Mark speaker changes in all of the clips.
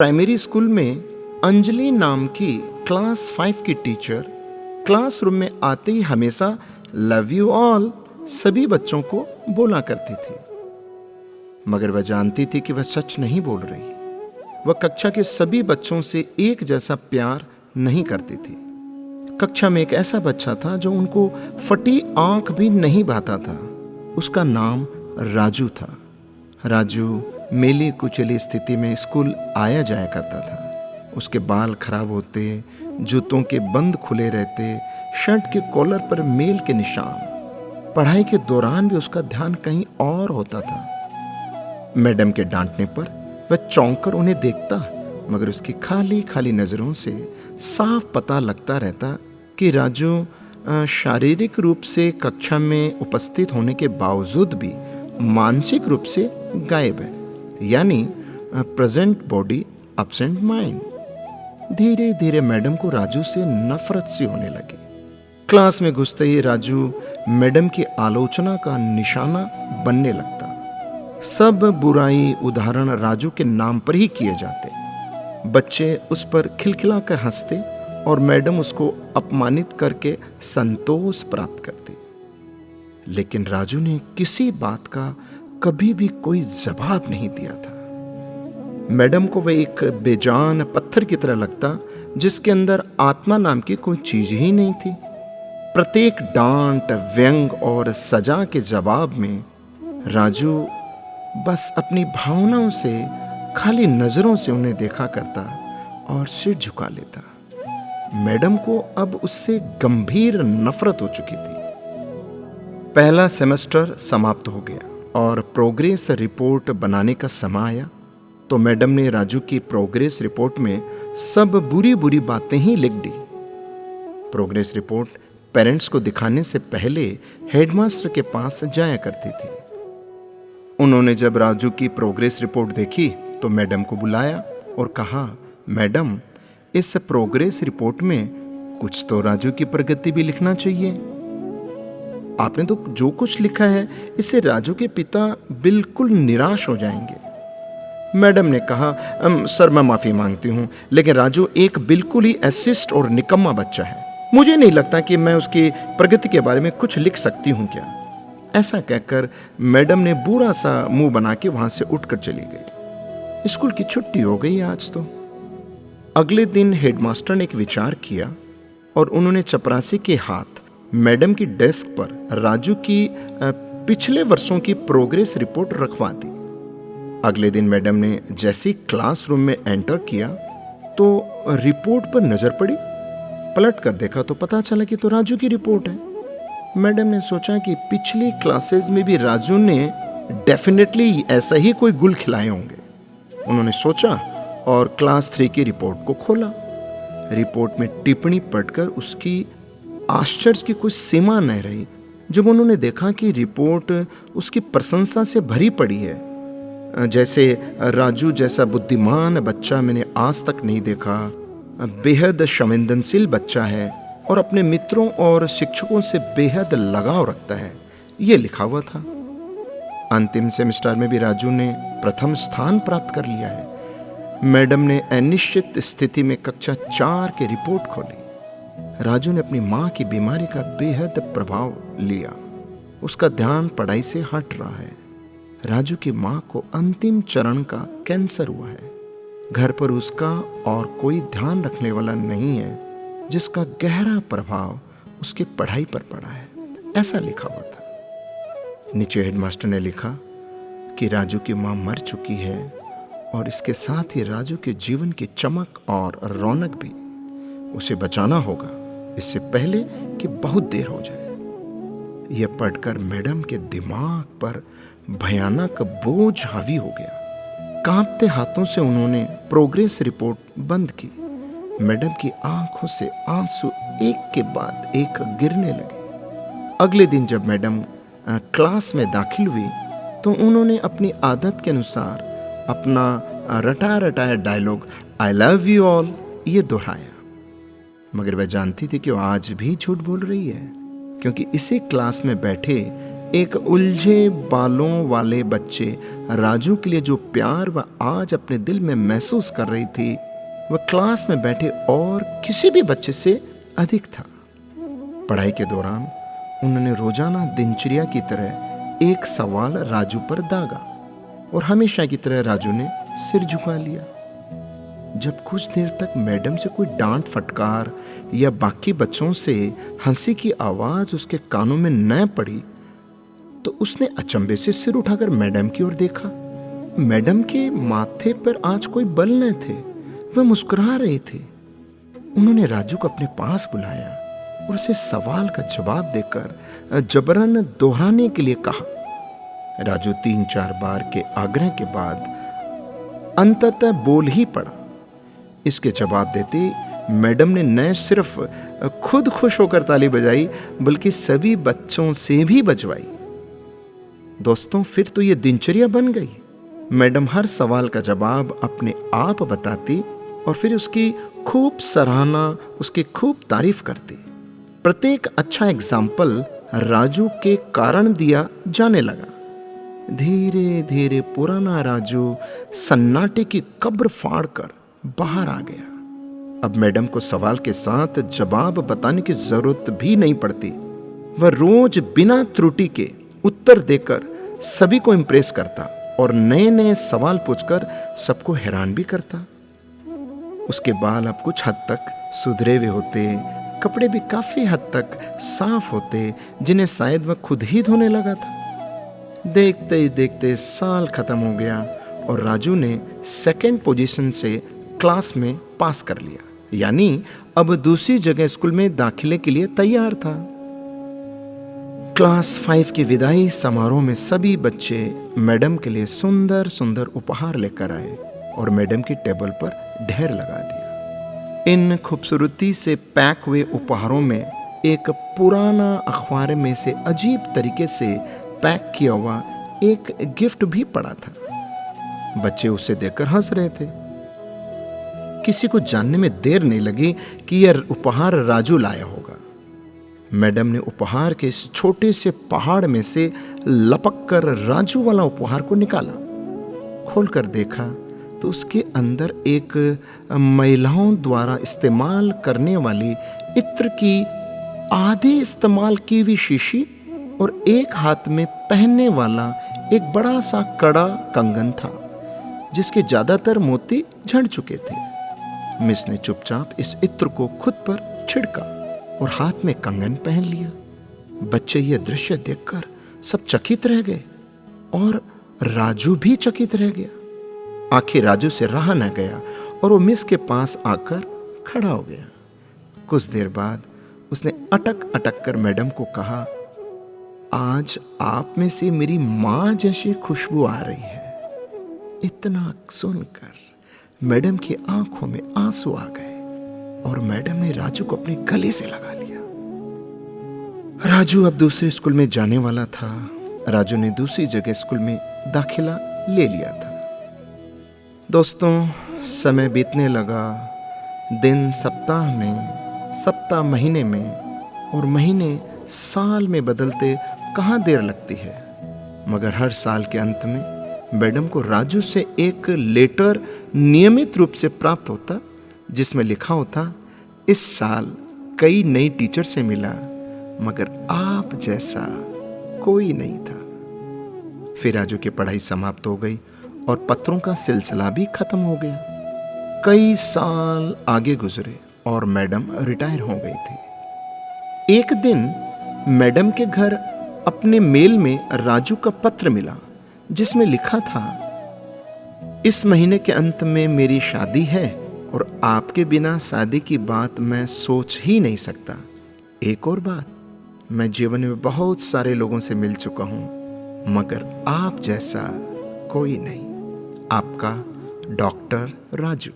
Speaker 1: Primary school में अंजलि नाम की क्लास 5 की टीचर क्लासरूम में आते ही हमेशा लव यू ऑल सभी बच्चों को बोला करती थी। मगर वह जानती थी कि वह सच नहीं बोल रही। वह कक्षा के सभी बच्चों से एक जैसा प्यार नहीं करती थी। कक्षा में एक ऐसा बच्चा था जो उनको फटी आंख भी नहीं भाता था। उसका नाम राजू था। राजू मेली कुचली स्थिति में स्कूल आया जाया करता था। उसके बाल खराब होते, जूतों के बंद खुले रहते, शर्ट के कॉलर पर मेल के निशान। पढ़ाई के दौरान भी उसका ध्यान कहीं और होता था। मैडम के डांटने पर वह चौंक कर उन्हें देखता, मगर उसकी खाली खाली नजरों से साफ पता लगता रहता कि राजू शारीरिक रूप से कक्षा में उपस्थित होने के बावजूद भी मानसिक रूप से गायब है, यानी प्रेजेंट बॉडी एब्सेंट माइंड। धीरे धीरे मैडम को राजू से नफरत सी होने लगी। क्लास में घुसते ही राजू मैडम की आलोचना का निशाना बनने लगता। सब बुराई उदाहरण राजू के नाम पर ही किए जाते। बच्चे उस पर खिलखिलाकर हंसते और मैडम उसको अपमानित करके संतोष प्राप्त करती। लेकिन राजू ने किसी बात का कभी भी कोई जवाब नहीं दिया था। मैडम को वह एक बेजान पत्थर की तरह लगता, जिसके अंदर आत्मा नाम की कोई चीज ही नहीं थी। प्रत्येक डांट, व्यंग और सजा के जवाब में राजू बस अपनी भावनाओं से, खाली नजरों से उन्हें देखा करता और सिर झुका लेता। मैडम को अब उससे गंभीर नफरत हो चुकी थी। पहला सेमेस्टर समाप्त हो गया और प्रोग्रेस रिपोर्ट बनाने का समय आया। तो मैडम ने राजू की प्रोग्रेस रिपोर्ट में सब बुरी बुरी बातें ही लिख दी। प्रोग्रेस रिपोर्ट पेरेंट्स को दिखाने से पहले हेडमास्टर के पास जाया करती थी। उन्होंने जब राजू की प्रोग्रेस रिपोर्ट देखी तो मैडम को बुलाया और कहा, मैडम, इस प्रोग्रेस रिपोर्ट में कुछ तो राजू की प्रगति भी लिखना चाहिए। आपने तो जो कुछ लिखा है इससे राजू के पिता बिल्कुल निराश हो जाएंगे। मैडम ने कहा, सर मैं माफी मांगती हूं, लेकिन राजू एक बिल्कुल ही एसिस्ट और निकम्मा बच्चा है। मुझे नहीं लगता कि मैं उसकी प्रगति के बारे में कुछ लिख सकती हूं क्या। ऐसा कहकर मैडम ने बुरा सा मुंह बना के वहां से उठकर चली गई। स्कूल की छुट्टी हो गई आज तो। अगले दिन हेडमास्टर ने एक विचार किया और उन्होंने चपरासी के हाथ मैडम की डेस्क पर राजू की पिछले वर्षों की प्रोग्रेस रिपोर्ट रखवा दी। अगले दिन मैडम ने जैसे क्लासरूम में एंटर किया तो रिपोर्ट पर नजर पड़ी। पलट कर देखा तो पता चला कि तो राजू की रिपोर्ट है। मैडम ने सोचा कि पिछली क्लासेस में भी राजू ने डेफिनेटली ऐसा ही कोई गुल खिलाए होंगे। उन्होंने सोचा और क्लास 3 की रिपोर्ट को खोला। रिपोर्ट में टिप्पणी पढ़कर उसकी आश्चर्य की कोई सीमा नहीं रही जब उन्होंने देखा कि रिपोर्ट उसकी प्रशंसा से भरी पड़ी है। जैसे राजू जैसा बुद्धिमान बच्चा मैंने आज तक नहीं देखा, बेहद संवेदनशील बच्चा है और अपने मित्रों और शिक्षकों से बेहद लगाव रखता है, ये लिखा हुआ था। अंतिम सेमेस्टर में भी राजू ने प्रथम स्थान प्राप्त कर लिया है। मैडम ने अनिश्चित स्थिति में कक्षा 4 की रिपोर्ट खोली। राजू ने अपनी मां की बीमारी का बेहद प्रभाव लिया। उसका ध्यान पढ़ाई से हट रहा है। राजू की मां को अंतिम चरण का कैंसर हुआ है। घर पर उसका और कोई ध्यान रखने वाला नहीं है, जिसका गहरा प्रभाव उसकी पढ़ाई पर पड़ा है, ऐसा लिखा हुआ था। नीचे हेडमास्टर ने लिखा कि राजू की मां मर चुकी है और इसके साथ ही राजू के जीवन की चमक और रौनक भी। उसे बचाना होगा इससे पहले कि बहुत देर हो जाए। यह पढ़कर मैडम के दिमाग पर भयानक बोझ हावी हो गया। कांपते हाथों से उन्होंने प्रोग्रेस रिपोर्ट बंद की। मैडम की आंखों से आंसू एक के बाद एक गिरने लगे। अगले दिन जब मैडम क्लास में दाखिल हुई तो उन्होंने अपनी आदत के अनुसार अपना रटाया रटाया dialogue I love you all ये दोहराया। मगर वह जानती थी कि वो आज भी झूठ बोल रही है, क्योंकि इसी क्लास में बैठे एक उलझे बालों वाले बच्चे राजू के लिए जो प्यार वह आज अपने दिल में महसूस कर रही थी वह क्लास में बैठे और किसी भी बच्चे से अधिक था। पढ़ाई के दौरान उन्होंने रोजाना दिनचर्या की तरह एक सवाल राजू पर दागा और हमेशा की तरह राजू ने सिर झुका लिया। जब कुछ देर तक मैडम से कोई डांट फटकार या बाकी बच्चों से हंसी की आवाज उसके कानों में न पड़ी तो उसने अचंभे से सिर उठाकर मैडम की ओर देखा। मैडम के माथे पर आज कोई बल न थे, वह मुस्कुरा रही थी। उन्होंने राजू को अपने पास बुलाया और उसे सवाल का जवाब देकर जबरन दोहराने के लिए कहा। राजू 3-4 बार के आग्रह के बाद अंततः बोल ही पड़ा। इसके जवाब देते मैडम ने न सिर्फ खुद खुश होकर ताली बजाई बल्कि सभी बच्चों से भी बजवाई। दोस्तों, फिर तो ये दिनचर्या बन गई। मैडम हर सवाल का जवाब अपने आप बताती और फिर उसकी खूब सराहना, उसकी खूब तारीफ करती। प्रत्येक अच्छा एग्जाम्पल राजू के कारण दिया जाने लगा। धीरे धीरे पुराना राजू सन्नाटे की कब्र फाड़कर बाहर आ गया। अब मैडम को सवाल के साथ जवाब बताने की जरूरत भी नहीं पड़ती। वह रोज बिना त्रुटि के उत्तर देकर सभी को इम्प्रेस करता और नए नए सवाल पूछकर सबको हैरान भी करता। उसके बाल अब कुछ हद तक सुधरे हुए होते, कपड़े भी काफी हद तक साफ होते जिन्हें शायद वह खुद ही धोने लगा था। देखते ही देखते साल खत्म हो गया और राजू ने सेकंड पोजीशन से क्लास में पास कर लिया, यानी अब दूसरी जगह स्कूल में दाखिले के लिए तैयार था। क्लास 5 की विदाई समारोह में सभी बच्चे मैडम के लिए सुंदर सुंदर उपहार लेकर आए और मैडम की टेबल पर ढेर लगा दिया। इन खूबसूरती से पैक हुए उपहारों में एक पुराना अखबार में से अजीब तरीके से पैक किया हुआ एक गिफ्ट भी पड़ा था। बच्चे उसे देखकर हंस रहे थे। किसी को जानने में देर नहीं लगी कि यह उपहार राजू लाया होगा। मैडम ने उपहार के इस छोटे से पहाड़ में से लपक कर राजू वाला उपहार को निकाला। खोलकर देखा तो उसके अंदर एक महिलाओं द्वारा इस्तेमाल करने वाली इत्र की आधे इस्तेमाल की हुई शीशी और एक हाथ में पहनने वाला एक बड़ा सा कड़ा कंगन था जिसके ज्यादातर मोती झड़ चुके थे। मिस ने चुपचाप इस इत्र को खुद पर छिड़का और हाथ में कंगन पहन लिया। बच्चे यह दृश्य देखकर सब चकित रह गए और राजू भी चकित रह गया। आखिर राजू से रहा न गया और वो मिस के पास आकर खड़ा हो गया। कुछ देर बाद उसने अटक अटक कर मैडम को कहा, आज आप में से मेरी मां जैसी खुशबू आ रही है। इतना सुनकर मैडम की आंखों में आंसू आ गए और मैडम ने राजू को अपने गले से लगा लिया। राजू अब दूसरे स्कूल में जाने वाला था। राजू ने दूसरी जगह स्कूल में दाखिला ले लिया था। दोस्तों, समय बीतने लगा। दिन सप्ताह में, सप्ताह महीने में और महीने साल में बदलते कहाँ देर लगती है। मगर हर साल के अंत में मैडम को राजू से एक लेटर नियमित रूप से प्राप्त होता जिसमें लिखा होता, इस साल कई नई टीचर से मिला मगर आप जैसा कोई नहीं था। फिर राजू की पढ़ाई समाप्त हो गई और पत्रों का सिलसिला भी खत्म हो गया। कई साल आगे गुजरे और मैडम रिटायर हो गई थी। एक दिन मैडम के घर अपने मेल में राजू का पत्र मिला जिसमें लिखा था, इस महीने के अंत में मेरी शादी है और आपके बिना शादी की बात मैं सोच ही नहीं सकता। एक और बात, मैं जीवन में बहुत सारे लोगों से मिल चुका हूं मगर आप जैसा कोई नहीं। आपका डॉक्टर राजू।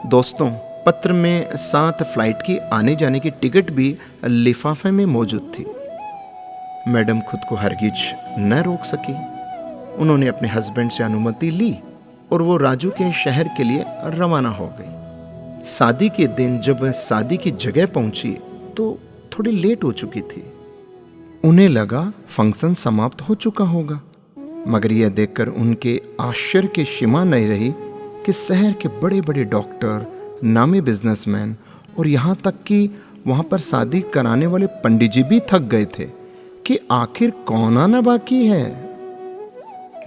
Speaker 1: दोस्तों, पत्र में 7 फ्लाइट की आने जाने की टिकट भी लिफाफे में मौजूद थी। मैडम खुद को हरगिज न रोक सकी। उन्होंने अपने हस्बैंड से अनुमति ली और वो राजू के शहर के लिए रवाना हो गई। शादी के दिन जब वह शादी की जगह पहुंची तो थोड़ी लेट हो चुकी थी। उन्हें लगा फंक्शन समाप्त हो चुका होगा, मगर यह देखकर उनके आश्चर्य की सीमा नहीं रही कि शहर के बड़े बड़े डॉक्टर, नामी बिजनेसमैन और यहाँ तक कि वहाँ पर शादी कराने वाले पंडित जी भी थक गए थे कि आखिर कौन आना बाकी है।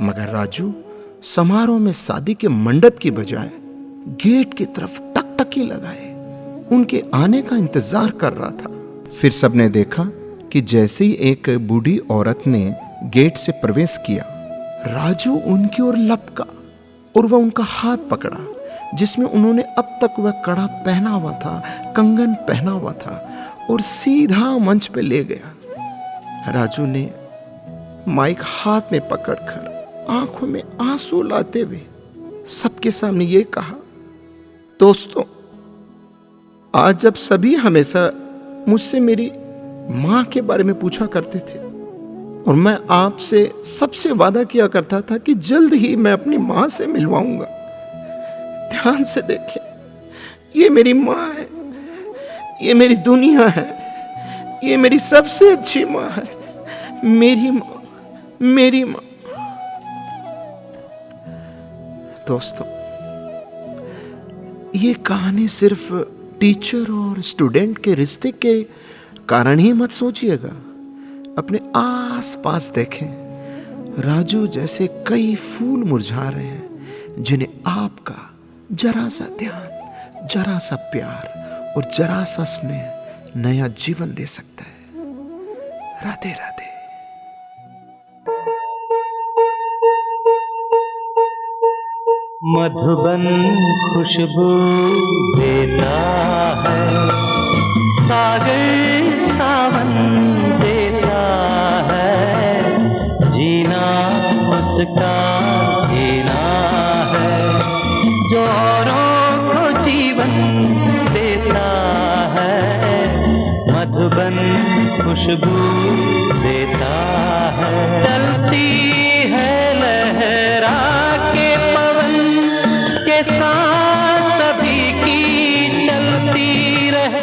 Speaker 1: मगर राजू समारोह में शादी के मंडप की बजाय गेट की तरफ टकटकी लगाए उनके आने का इंतजार कर रहा था। फिर सबने देखा कि जैसे ही एक बूढ़ी औरत ने गेट से प्रवेश किया, राजू उनकी ओर लपका और वह उनका हाथ पकड़ा जिसमें उन्होंने अब तक वह कड़ा पहना हुआ था, कंगन पहना हुआ था, और सीधा मंच पे ले गया। राजू ने माइक हाथ में पकड़कर आंखों में आंसू लाते हुए सबके सामने ये कहा, दोस्तों, आज जब सभी हमेशा मुझसे मेरी माँ के बारे में पूछा करते थे और मैं आपसे सबसे वादा किया करता था कि जल्द ही मैं अपनी माँ से मिलवाऊंगा, ध्यान से देखें, ये मेरी माँ है, ये मेरी दुनिया है, ये मेरी सबसे अच्छी माँ है, मेरी माँ, मेरी माँ। दोस्तों, ये कहानी सिर्फ टीचर और स्टूडेंट के रिश्ते के कारण ही मत सोचिएगा। अपने आस पास देखें, राजू जैसे कई फूल मुरझा रहे हैं जिन्हें आपका जरा सा ध्यान, जरा सा प्यार और जरा सा स्नेह नया जीवन दे सकता है। राधे राधे।
Speaker 2: मधुबन खुशबू देता है, सागर सावन देता है, जीना उसका जीना है, जो औरों को जीवन देता है। मधुबन खुशबू देता है, चलती है लहरा के पवन के साथ सभी की चलती रहे।